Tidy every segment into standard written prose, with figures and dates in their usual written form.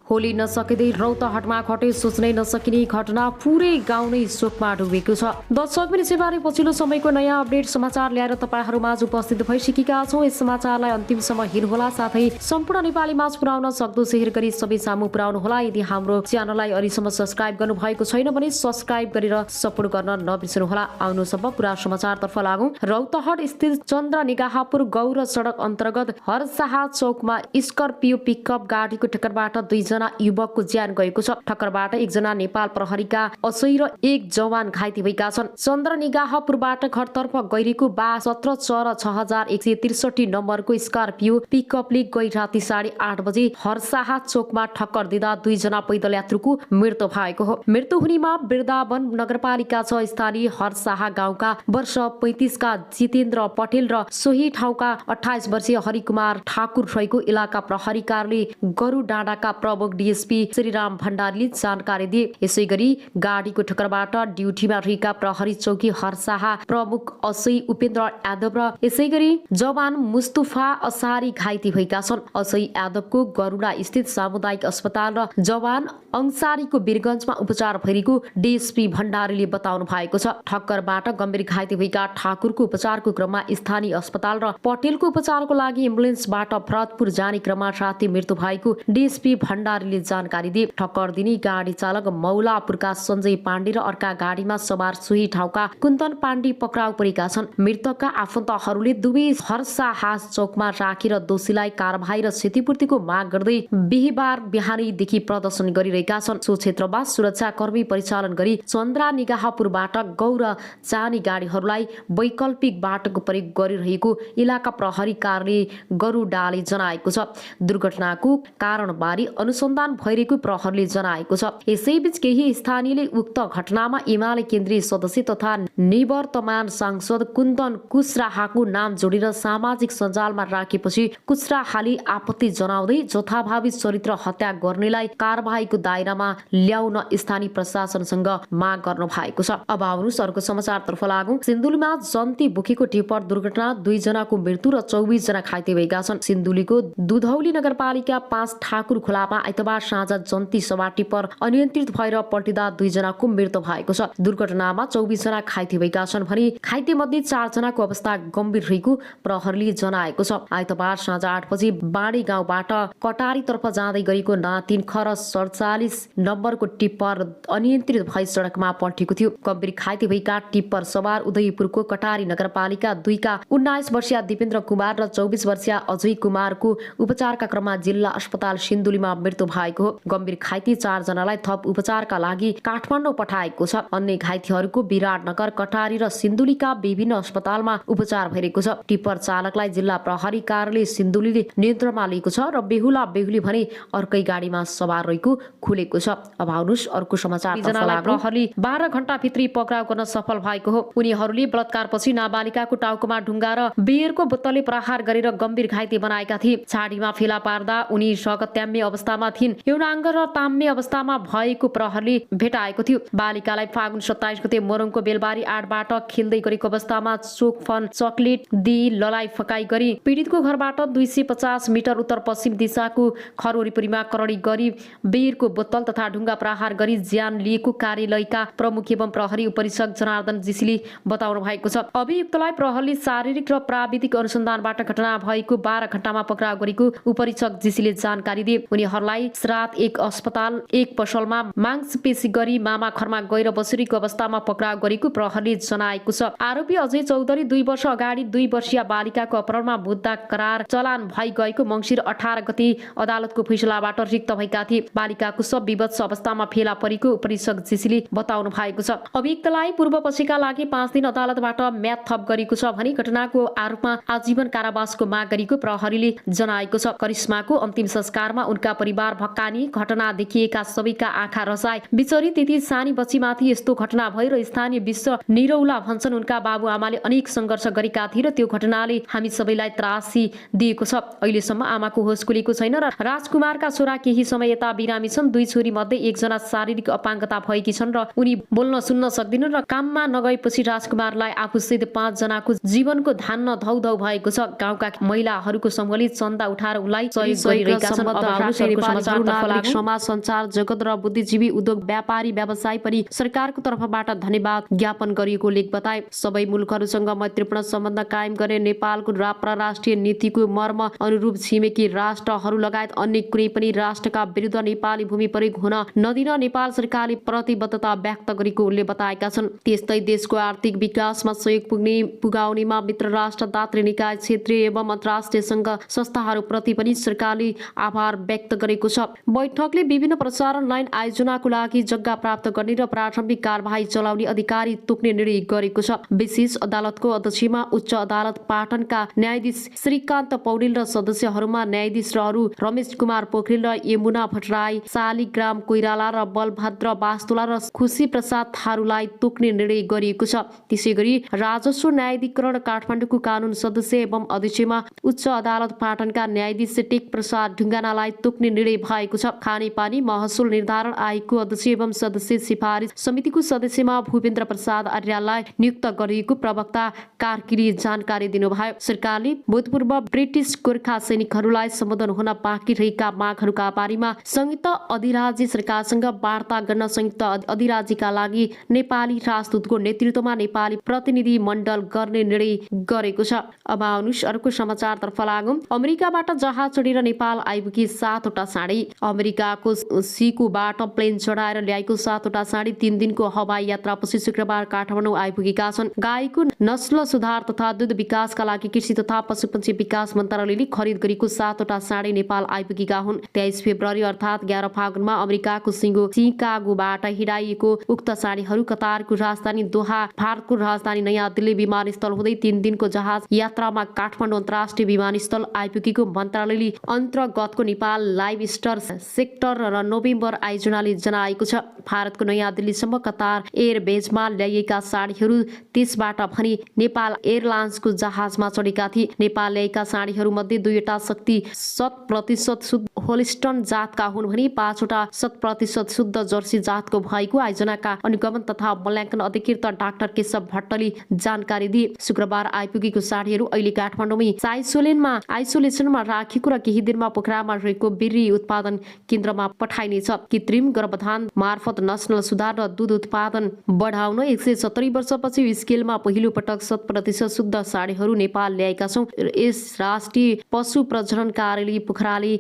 होली नसकिँदै रौतहटमा घटे सोच्नै नसकिने घटना पुरै गाउँ नै शोकमा डुबेको छ। दर्शक सेवाले पछिल्लो समयको नयाँ अपडेट समाचार ल्याएर तपाईँहरूमाझ उपस्थित भइसकेका छौँ। यस समाचारलाई अन्तिमसम्म हेर्नुहोला, साथै सम्पूर्ण नेपाली माझ पुर्याउन सक्दो शेयर गरी सबै सामु पुर्याउनुहोला। यदि हाम्रो च्यानललाई अहिलेसम्म सब्स्क्राइब गर्नुभएको छैन भने सब्स्क्राइब गरेर सपोर्ट गर्न नबिर्सनुहोला। आउनुसम्म पुरा समाचारतर्फ लागौँ। रौतहट स्थित चन्द्र निगाहपुर गौर सडक अन्तर्गत हरसाहा चौकमा स्कर्पियो पिकअप गाडीको टक्करबाट दुईजना युवकको ज्यान गएको छ। ठक्करबाट एकजना नेपाल प्रहरीका असै र एक जवान घाइते भएका छन्। चन्द्र निगाहपुरबाट घरतर्फ गइरहेको 17 चर 6163 नम्बरको स्कर्पियो पिकअपले गई राति 8:30 बजे हरसाहा चोकमा ठक्कर दिँदा दुईजना पैदल यात्रुको मृत्यु भएको हो। मृत्यु हुनेमा वृन्दावन नगरपालिका 6 स्थानीय हरसाहा गाउँका वर्ष 35 का जितेन्द्र पटेल र सोही ठाउँका 28 वर्षीय हरिकुमार ठाकुर रहेको इलाका प्रहरी कार्यालय गरु डाँडाका प्रमुख डीएसपी श्रीराम भण्डारीले जानकारी दिए। यसै गरी गाडीको ठक्करबाट ड्युटीमा रहेका प्रहरी चौकी हरसाहा प्रमुख असै उपेन्द्र यादव र यसै गरी जवान मुस्तफा असारी घाइते भएका छन्। असै यादवको गरुडा स्थित सामुदायिक अस्पताल र जवान अंसारीको वीरगञ्जमा उपचार भइरहेको डीएसपी भण्डारीले बताउनु भएको छ। ठक्करबाट गम्भीर घाइते भएका ठाकुरको उपचारको क्रममा स्थानीय अस्पताल र पटेलको उपचारको लागि एम्बुलेन्सबाट भरतपुर जाने क्रममा राति मृत्यु भएको डीएसपी भण्डारीले जानकारी दिए। ठक्कर दिने गाडी चालक मौलापुरका सञ्जय पाण्डे र अर्का गाडीमा सवार सोही ठाउँका कुन्तन पाण्डे पक्राउ परेका छन्। मृतकका आफन्तहरूले दुवै हरसाहा चौकमा राखेर दोषीलाई कारबाही र क्षतिपूर्तिको माग गर्दै बिहीबार बिहानैदेखि प्रदर्शन गरिरहेका छन्। सो क्षेत्रमा सुरक्षाकर्मी परिचालन गरी चन्द्रा निगाहपुरबाट गौर जाने गाडीहरूलाई वैकल्पिक बाटोको प्रयोग गरिरहेको इलाका प्रहरी कार्यालय गरुडाले जनाएको छ। दुर्घटनाको कारणबारे अनुसन्धान भइरहेको प्रहरीले जनाएको छ। यसैबीच केही स्थानीयले उक्त घटनामा एमाले केन्द्रीय सदस्य तथा निवर्तमान सांसद कुन्दन कुशराहाको नाम जोडेर सामाजिक सञ्जालमा राखेपछि कुशराहाले आपत्ति जनाउँदै जथाभावी चरित्र हत्या गर्नेलाई कारबाहीको दायरामा ल्याउन स्थानीय प्रशासनसँग माग गर्नु भएको छ। अब आउनुहोस् अर्को समाचारतर्फ लागौँ। सिन्धुलीमा जन्ती बोकेको टिप्पर दुर्घटना 2 जनाको मृत्यु र 24 जना घाइते भएका छन्। सिन्धुलीको दुधौली नगरपालिका 5 ठाकुर खोलामा आइतबार साँझ जन्ती सवार टिप्पर अनियन्त्रित भएर पल्टिँदा 2 जनाको मृत्यु भएको छ। दुर्घटनामा 24 जना घाइते भएका छन् भने घाइते मध्ये 4 जनाको अवस्था गम्भीर रहेको प्रहरीले जनाएको छ। आइतबार साँझ 8 बजे बाँडी गाउँबाट कटारीतर्फ जाँदै गरेको ना 3 खर 47 नम्बरको टिप्पर अनियन्त्रित भई सडकमा पल्टेको थियो। गम्भीर घाइते भएका टिप्पर सवार उदयपुरको कटारी नगरपालिका 2 का 19 वर्षीय दिपेन्द्र कुमार र 24 वर्षीय अजय कुमारको उपचारका क्रममा जिल्ला अस्पताल सिन्धुलीमा मृत्यु भएको हो। गम्भीर घाइते 4 जनालाई थप उपचारका लागि काठमाडौँ पठाएको छ। अन्य घाइतेहरूको विराटनगर, कटारी र सिन्धुलीका विभिन्न अस्पतालमा उपचार भइरहेको छ। टिप्पर चालकलाई जिल्ला प्रहरी कार्यालय सिन्धुलीले नियन्त्रणमा लिएको छ र बेहुली भने अर्कै गाडीमा सवार रहेको खुलेको छ। अब आउनुहोस् अर्को समाचार। प्रहरीले 12 घण्टा भित्री पक्राउ गर्न सफल भएको हो। उनीहरूले बलात्कारपछि नाबालिकाको टाउकोमा ढुङ्गा र बियरको बोतलले प्रहार गरेर गम्भीर घाइते बनाएका थिए। छाडीमा फेला पार्दा उनी रगत्याम्य अवस्थामा थिइन्। यौनाङ्ग र ताम्य अवस्थामा भएको प्रहरीले भेटाएको थियो। बालिकालाई फागुन 27 गते मोरङको बेलबारी 8बाट खेल्दै गरेको अवस्थामा चोकफन चकलेट दिई ललाई फकाई गरी पीडितको घरबाट 250 मिटर उत्तर पश्चिम दिशाको घर वरिपरिमा करडी गरी बियरको बोतल तथा ढुङ्गा प्रहार गरी ज्यान लिएको कार्यालयका प्रमुख एवं प्रहरी उपरीक्षक जनार्दन जीसीले बताउनु भएको छ। अभियुक्तलाई प्रहरीले शारीरिक र प्राविधिक अनुसन्धानबाट घटना भएको 12 घण्टामा पक्राउ गरेको उपरीक्षक जीसीले जानकारी दिए। उनीहरूलाई श्राद्ध 1 अस्पताल 1 पसलमा मांसपेशी गरी मामा घरमा गएर बसिरहेको अवस्थामा पक्राउ गरेको प्रहरीले जनाएको छ। आरोपी अजय चौधरी 2 वर्ष अगाडि 2 वर्षीय बालिकाको अपहरणमा मुद्दा करार चलान भई गएको मङ्सिर 18 गते अदालतको फैसलाबाट रिक्त भएका थिए। बालिकाको सब विवश अवस्थामा फेला परेको उपरीक्षक जीसीले बताउनु भएको छ। अभियुक्तलाई पूर्व पक्षका लागि 5 दिन अदालतबाट म्याद थप गरेको छ भने घटनाको आरोपमा आजीवन कारावासको माग गरेको प्रहरीले जनाएको छ। करिश्माको अन्तिम संस्कारमा उनका परिवार भक्कानी घटना देखिएका सबैका आँखा रसाए। बिचरी त्यति सानी बच्चीमाथि यस्तो घटना भएर स्थानीय विश्व निरौला भन्छन्। उनका बाबुआमाले अनेक सङ्घर्ष गरेका थिए र त्यो घटनाले हामी सबैलाई त्रासी दिएको छ। अहिलेसम्म आमाको होस खुलेको छैन र राजकुमारका छोरा केही समय यता बिरामी छन्। 2 छोरी मध्ये 1 जना शारीरिक अपाङ्गता भएकी छन् र उनी बोल्न सुन्न सक्दिनन् र काममा नगएपछि राजकुमारलाई आफूसहित 5 जनाको जीवनको धान्न धौधौ भएको छ। गाउँका महिलाहरूको समूहले चन्दा उठाएर उनलाई सहयोग गरिरहेका छन्। समाचारतर्फ लागौँ। समाज सञ्चार जगत र बुद्धिजीवी उद्योग व्यापारी व्यवसायी पनि सरकारको तर्फबाट धन्यवाद ज्ञापन गरिएको लेख बताए। सबै मुलुकहरूसँग मैत्रीपूर्ण सम्बन्ध कायम गर्ने नेपालको परराष्ट्रिय नीतिको मर्म अनुरूप छिमेकी राष्ट्रहरू लगायत अन्य कुनै पनि राष्ट्रका विरुद्ध नेपाली भूमि प्रयोग हुन नदिन नेपाल सरकारले प्रतिबद्धता व्यक्त गरेको उनले बताएका छन्। त्यस्तै देशको आर्थिक विकासमा सहयोग पुगाउनेमा मित्र राष्ट्र, दात्री निकाय, क्षेत्रीय एवं अन्तर्राष्ट्रिय सङ्घ संस्थाहरूप्रति पनि सरकारले आभार व्यक्त गरेको छ। बैठकले विभिन्न प्रसारण लाइन आयोजनाको लागि जग्गा प्राप्त गर्ने र प्रारम्भिक कारबाही चलाउने अधिकारी तोक्ने निर्णय गरेको छ। विशेष अदालतको अध्यक्षमा उच्च अदालत पाटनका न्यायाधीश श्रीकान्त पौडेल र सदस्यहरूमा न्यायाधीशहरू रमेश कुमार पोखरेल र यमुना भट्टराई, शालिग्राम कोइराला र बलभद्र वास्तुला र खुशी प्रसाद थारूलाई तोक्ने निर्णय गरिएको छ। त्यसैगरी राजस्व न्यायाधिकरण काठमाडौँको कानून सदस्य एवं अध्यक्षमा उच्च अदालत पाटनका न्यायाधीश टेक प्रसाद ढुङ्गानालाई तोक्ने निर्णय भएको छ। खानेपानी महसुल निर्धारण आयोगको अध्यक्ष एवं सदस्य सिफारिस समितिको सदस्यमा भूपेन्द्र प्रसाद आर्यलाई नियुक्त गरिएको प्रवक्ता कार्कीले जानकारी दिनुभयो। सरकारले भूतपूर्व ब्रिटिस गोर्खा सैनिकहरूलाई सम्बोधन हुन बाँकी रहेका मागहरूका बारेमा संयुक्त अधिराज्य सरकारसँग वार्ता गर्न संयुक्त अधिराज्यका लागि नेपाली राजदूतको नेतृत्वमा नेपाली प्रतिनिधि मण्डल गर्ने निर्णय गरेको छ। अब आउनुहोस् अर्को समाचारतर्फ लागौँ। अमेरिकाबाट जहाज चढेर नेपाल आइपुगी 7वटा साँढे। अमेरिकाको सिकुबाट प्लेन चढाएर ल्याएको 7वटा साँढे 3 दिनको हवाई यात्रापछि शुक्रबार काठमाडौँ आइपुगेका छन्। गाईको नस्ल सुधार तथा दूध विकासका लागि कृषि तथा पशुपक्षी विकास मन्त्रालयले खरिद गरेको 7वटा साँढे नेपाल आइपुगेका हुन्। 23 फेब्रुअरी अर्थात् 11 फागुनमा अमेरिकाको सिकागोबाट हिँडाइएको उक्त साँढेहरू कतारको राजधानी दोहा, भारतको राजधानी नयाँ दिल्ली विमानस्थल हुँदै 3 दिनको जहाज यात्रामा काठमाडौँ अन्तर्राष्ट्रिय विमानस्थल आइपुगेको मन्त्रालयले अन्तर्गतको नेपाल लाइभ स्टार सेक्टर र नोभेम्बर आयोजनाले जनाएको छ। भारतको नयाँ दिल्लीसम्म कतार एयरवेजमा ल्याइएका साँढेहरू त्यसबाट भने नेपाल एयरलाइन्सको जहाजमा चढेका थिए। नेपाल ल्याएका साँढेहरू मध्ये 2वटा शक्ति 100% शुद्ध होलिस्टन जातका हुन् भने 5वटा 100% शुद्ध जर्सी जातको भएको आयोजनाका अनुगमन तथा मूल्याङ्कन अधिकृत डाक्टर केशव भट्टले जानकारी दिए। शुक्रबार आइपुगेको साँढेहरू अहिले काठमाडौँमै आइसोलेसनमा राखेको र केही दिनमा पोखरामा रहेको बिर्री उत्पादन केन्द्रमा पठाइनेछ। कृत्रिम गर्भधान मार्फत नस्ल सुधार र दूध उत्पादन बढाउन 170 वर्षपछि स्केलमा पहिलो पटक 100% शुद्ध साँढेहरू नेपाल ल्याएका छौँ। यस राष्ट्रिय पशु प्रजनन कार्यालय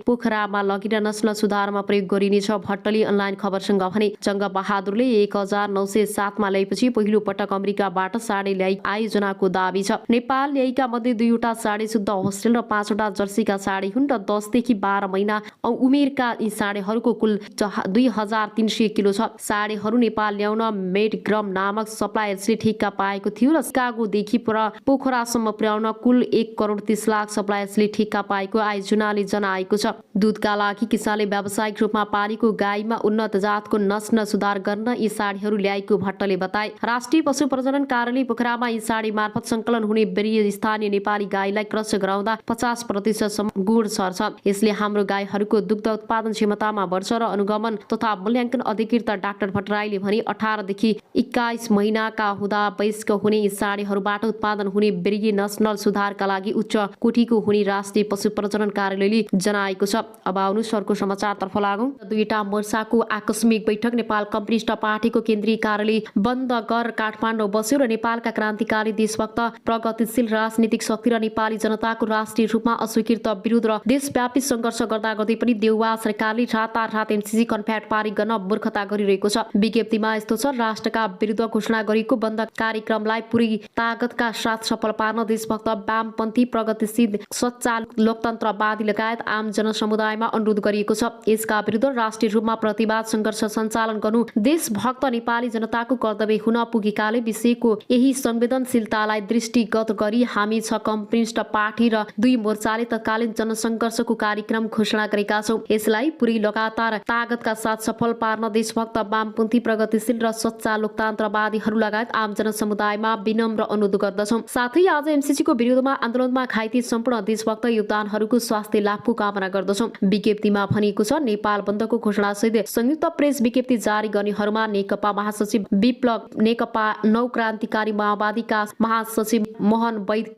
पोखरामा लगेर नस्ल सुधारमा प्रयोग गरिनेछ। भट्टले अनलाइन खबरसँग भने जङ्ग बहादुरले 1907 मा ल्याएपछि पहिलो पटक अमेरिकाबाट साँढे ल्याई आयोजनाको दाबी छ। नेपाल ल्याएका मध्ये 2वटा साँढे शुद्ध होस्टेल र 5वटा जर्सीका साँढे हुन् र 10 देखि 12 महिना उमेरका यी साँढेहरूको कुल 2300 किलो छ। साँढेहरू नेपाल ल्याउन मेडग्रम नामक सप्लायर्सले ठेक्का पाएको थियो र सिकागोदेखि पोखरासम्म पुर्याउन कुल 1 करोड 30 लाख सप्लायर्सले ठेक्का पाएको आयोजनाले जनाएको छ। दूधका लागि किसानले व्यावसायिक रूपमा पालेको गाईमा उन्नत जातको नस्ल सुधार गर्न यी साँढेहरू ल्याएको भट्टले बताए। राष्ट्रिय पशु प्रजनन कार्यालय पोखरामा यी साँढे मार्फत संकलन हुने बेरिय स्थानीय नेपाली गाईलाई क्रस गराउँदा 50% सम्म गुण सर्छ। यसले हाम्रो गाईहरूको दुग्ध उत्पादन क्षमतामा बढ्छ र अनुगमन तथा मूल्याङ्कन अधिकृत डाक्टर भट्टराईले भने 18 देखि 21 महिनाका हुँदा वयस्क हुने यी साँढेहरूबाट उत्पादन हुने बेरिय नस्ल सुधारका लागि उच्च कोटिको हुने राष्ट्रिय पशु प्रजनन कार्यालयले जनाएको छ। अब आउनुहोस् अर्को समाचारतर्फ लागौँ। 2वटा मोर्चाको आकस्मिक बैठक। नेपाल कम्युनिस्ट पार्टीको केन्द्रीय कार्यालय बन्द गर काठमाडौँ बस्यो र नेपालका क्रान्तिकारी देशभक्त प्रगतिशील राजनीतिक शक्ति र नेपाली जनताको राष्ट्रिय रूपमा अस्वीकृत विरोध र देशव्यापी सङ्घर्ष गर्दा गर्दै पनि देउवा सरकारले रातारात एमसिसी कन्फ्याक्ट पारित गर्न मूर्खता गरिरहेको छ। विज्ञप्तिमा यस्तो छ, राष्ट्रका विरुद्ध घोषणा गरेको बन्द कार्यक्रमलाई पुरै तागतका साथ सफल पार्न देशभक्त वामपन्थी प्रगतिशील सच्चा लोकतन्त्रवादी लगायत आम जनसमुदायमा अनुरोध गरिएको छ। यसका विरुद्ध राष्ट्रिय रूपमा प्रतिवाद सङ्घर्ष सञ्चालन गर्नु देशभक्त नेपाली जनताको कर्तव्य हुन पुगेकाले विषयको यही संवेदनशीलतालाई दृष्टिगत गरी हामी 6 कम्युनिस्ट पार्टी र 2 मोर्चाले तत्कालीन जनसङ्घर्षको कार्यक्रम घोषणा गरेका छौँ। यसलाई पुरै लगातार तागतका साथ सफल पार्न देशभक्त वामपन्थी प्रगतिशील र सच्चा लोकतन्त्रवादीहरू लगायत आम जनसमुदायमा विनम्र अनुरोध गर्दछौँ। साथै आज एमसिसीको विरोधमा आन्दोलनमा घाइते सम्पूर्ण देशभक्त योगदानहरूको स्वास्थ्य लाभको कामना गर्दछौँ। विज्ञप्तिमा भनिएको छ, नेपाल बन्दको घोषणासहित संयुक्त प्रेस विज्ञप्ति जारी गर्नेहरूमा नेकपा महासचिव विप्लव, नेकपा नौ क्रान्तिकारी माओवादीका महासचिव मोहन वैद्य,